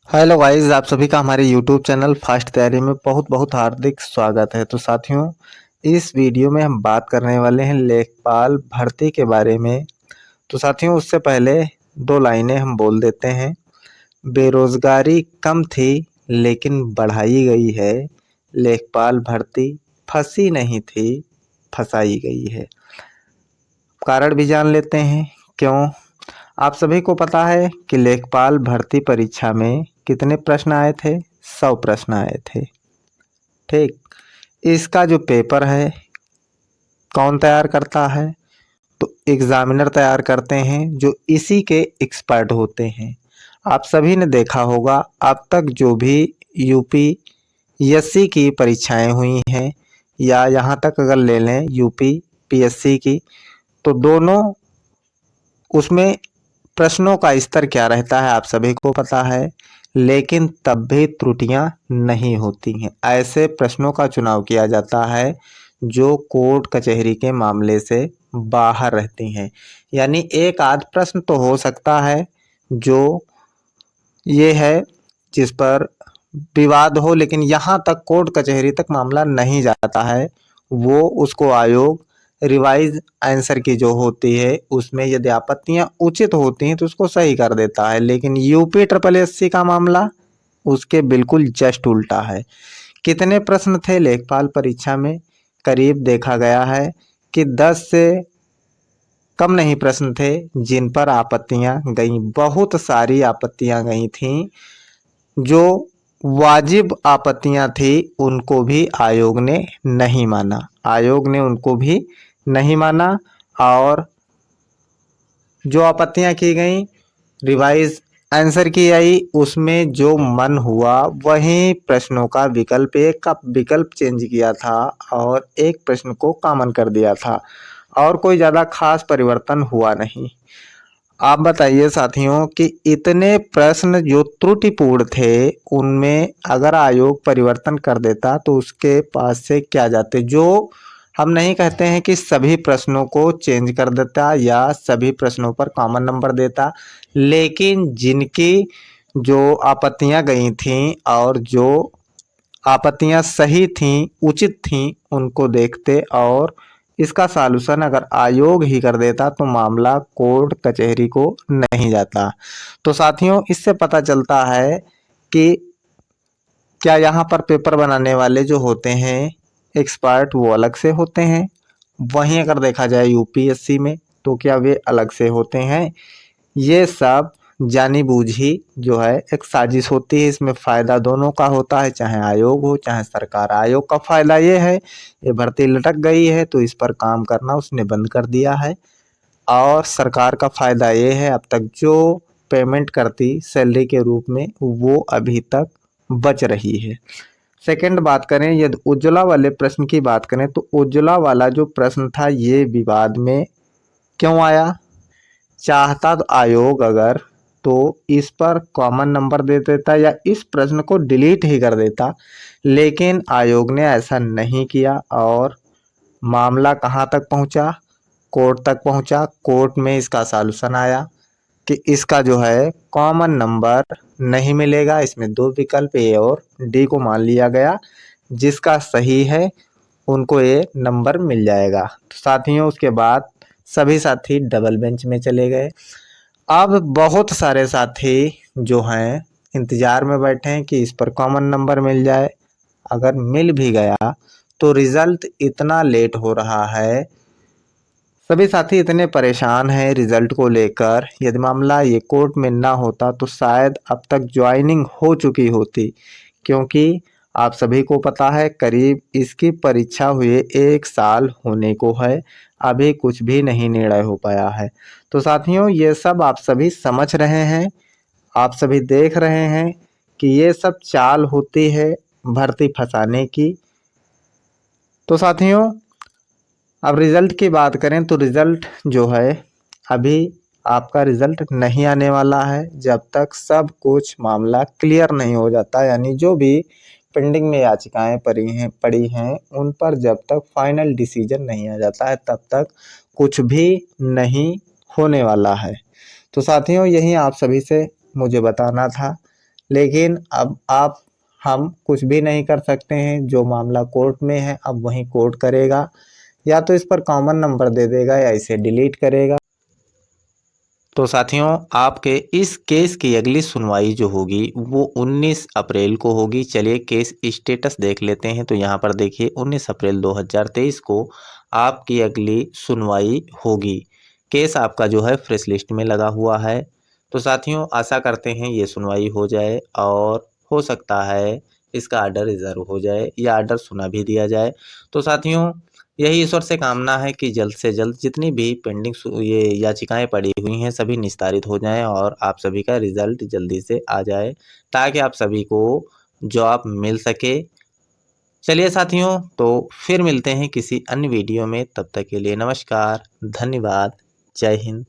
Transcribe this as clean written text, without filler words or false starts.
Hello guys, आप सभी का हमारे यूट्यूब चैनल फास्ट तैयारी में बहुत बहुत हार्दिक स्वागत है। तो साथियों, इस वीडियो में हम बात करने वाले हैं लेखपाल भर्ती के बारे में। तो साथियों, उससे पहले दो लाइनें हम बोल देते हैं। बेरोजगारी कम थी लेकिन बढ़ाई गई है, लेखपाल भर्ती फंसी नहीं थी, फंसाई गई है। कारण भी जान लेते हैं क्यों। आप सभी को पता है कि लेखपाल भर्ती परीक्षा में कितने प्रश्न आए थे? 100 प्रश्न आए थे। ठीक, इसका जो पेपर है कौन तैयार करता है? तो एग्जामिनर तैयार करते हैं, जो इसी के एक्सपर्ट होते हैं। आप सभी ने देखा होगा, अब तक जो भी यूपीएससी की परीक्षाएं हुई हैं या यहाँ तक अगर ले लें यूपी पीएससी की, तो दोनों उसमें प्रश्नों का स्तर क्या रहता है आप सभी को पता है, लेकिन तब भी त्रुटियां नहीं होती हैं। ऐसे प्रश्नों का चुनाव किया जाता है जो कोर्ट कचहरी के मामले से बाहर रहती हैं। यानी एक आध प्रश्न तो हो सकता है जो ये है जिस पर विवाद हो, लेकिन यहाँ तक कोर्ट कचहरी तक मामला नहीं जाता है। वो उसको आयोग रिवाइज आंसर की जो होती है उसमें यदि आपत्तियां उचित होती हैं तो उसको सही कर देता है। लेकिन यूपी ट्रिपल एससी का मामला उसके बिल्कुल जस्ट उल्टा है। कितने प्रश्न थे लेखपाल परीक्षा में? करीब देखा गया है कि 10 से कम नहीं प्रश्न थे जिन पर आपत्तियां गई। बहुत सारी आपत्तियां गई थीं। जो वाजिब आपत्तियां थी उनको भी आयोग ने नहीं माना, आयोग ने उनको भी नहीं माना। और जो आपत्तियां की गई रिवाइज आंसर की आई, उसमें जो मन हुआ वही प्रश्नों का विकल्प, एक का विकल्प चेंज किया था और एक प्रश्न को कॉमन कर दिया था, और कोई ज़्यादा खास परिवर्तन हुआ नहीं। आप बताइए साथियों कि इतने प्रश्न जो त्रुटिपूर्ण थे उनमें अगर आयोग परिवर्तन कर देता तो उसके पास से क्या जाते? जो हम नहीं कहते हैं कि सभी प्रश्नों को चेंज कर देता या सभी प्रश्नों पर कॉमन नंबर देता, लेकिन जिनकी जो आपत्तियां गई थीं और जो आपत्तियां सही थीं, उचित थीं, उनको देखते और इसका सॉल्यूशन अगर आयोग ही कर देता तो मामला कोर्ट कचहरी को नहीं जाता। तो साथियों, इससे पता चलता है कि क्या यहाँ पर पेपर बनाने वाले जो होते हैं एक्सपर्ट वो अलग से होते हैं, वहीं अगर देखा जाए यूपीएससी में तो क्या वे अलग से होते हैं? ये सब जानी बूझी जो है एक साजिश होती है। इसमें फायदा दोनों का होता है, चाहे आयोग हो चाहे सरकार। आयोग का फायदा ये है, ये भर्ती लटक गई है तो इस पर काम करना उसने बंद कर दिया है। और सरकार का फायदा ये है, अब तक जो पेमेंट करती सैलरी के रूप में वो अभी तक बच रही है। सेकंड बात करें, यदि उज्ज्वला वाले प्रश्न की बात करें तो उज्ज्वला वाला जो प्रश्न था ये विवाद में क्यों आया? चाहता तो आयोग अगर तो इस पर कॉमन नंबर दे देता या इस प्रश्न को डिलीट ही कर देता, लेकिन आयोग ने ऐसा नहीं किया और मामला कहाँ तक पहुँचा? कोर्ट तक पहुँचा। कोर्ट में इसका सॉल्यूशन आया कि इसका जो है कॉमन नंबर नहीं मिलेगा। इसमें दो विकल्प ए और डी को मान लिया गया, जिसका सही है उनको ये नंबर मिल जाएगा। तो साथियों, उसके बाद सभी साथी डबल बेंच में चले गए। अब बहुत सारे साथी जो हैं इंतजार में बैठे हैं कि इस पर कॉमन नंबर मिल जाए। अगर मिल भी गया तो रिजल्ट इतना लेट हो रहा है, सभी साथी इतने परेशान हैं रिजल्ट को लेकर। यदि मामला ये कोर्ट में ना होता तो शायद अब तक ज्वाइनिंग हो चुकी होती, क्योंकि आप सभी को पता है करीब इसकी परीक्षा हुए 1 साल होने को है, अभी कुछ भी नहीं निर्णय हो पाया है। तो साथियों, ये सब आप सभी समझ रहे हैं, आप सभी देख रहे हैं कि ये सब चाल होती है भर्ती फंसाने की। तो साथियों, अब रिजल्ट की बात करें तो रिजल्ट जो है अभी आपका रिजल्ट नहीं आने वाला है जब तक सब कुछ मामला क्लियर नहीं हो जाता। यानी जो भी पेंडिंग में याचिकाएं पड़ी हैं उन पर जब तक फाइनल डिसीजन नहीं आ जाता है तब तक कुछ भी नहीं होने वाला है। तो साथियों, यही आप सभी से मुझे बताना था। लेकिन अब हम कुछ भी नहीं कर सकते हैं। जो मामला कोर्ट में है अब वही कोर्ट करेगा, या तो इस पर कॉमन नंबर दे देगा या इसे डिलीट करेगा। तो साथियों, आपके इस केस की अगली सुनवाई जो होगी वो 19 अप्रैल को होगी। चलिए केस स्टेटस देख लेते हैं। तो यहाँ पर देखिए 19 अप्रैल 2023 को आपकी अगली सुनवाई होगी। केस आपका जो है फ्रेश लिस्ट में लगा हुआ है। तो साथियों, आशा करते हैं ये सुनवाई हो जाए और हो सकता है इसका आर्डर रिजर्व हो जाए या आर्डर सुना भी दिया जाए। तो साथियों, यही ईश्वर से कामना है कि जल्द से जल्द जितनी भी पेंडिंग ये याचिकाएं पड़ी हुई हैं सभी निस्तारित हो जाएं और आप सभी का रिजल्ट जल्दी से आ जाए, ताकि आप सभी को जॉब मिल सके। चलिए साथियों, तो फिर मिलते हैं किसी अन्य वीडियो में। तब तक के लिए नमस्कार, धन्यवाद, जय हिंद।